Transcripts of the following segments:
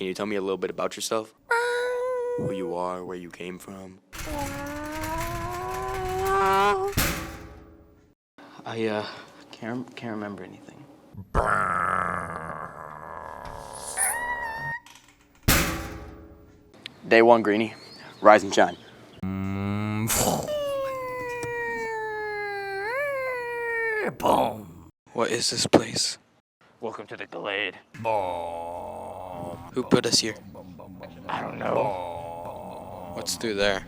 Can you tell me a little bit about yourself? Who you are, where you came from? I can't remember anything. Day one, Greenie. Rise and shine. Boom. What is this place? Welcome to the Glade. Who put us here? I don't know. What's through there?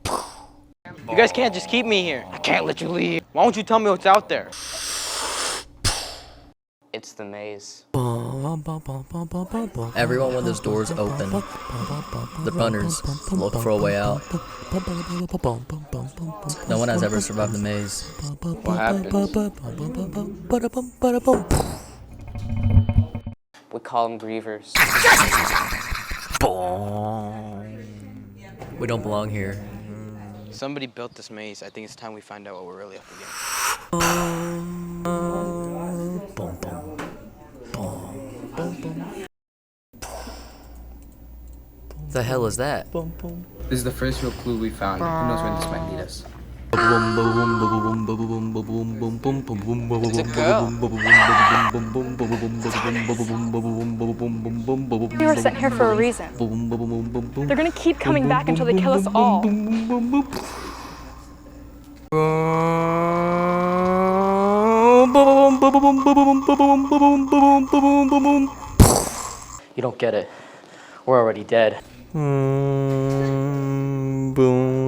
You guys can't just keep me here. I can't let you leave. Why don't you tell me what's out there? It's the maze. Everyone with his doors open. The runners look for a way out. No one has ever survived the maze. What happens? We call them grievers. We don't belong here. Somebody built this maze. I think it's time we find out what we're really up against. The hell is that? This is the first real clue we found. Who knows where this might lead us? It's a girl. We were sent here for a reason. They're gonna keep coming back until they kill us all. You don't get it. We're already dead. Boom.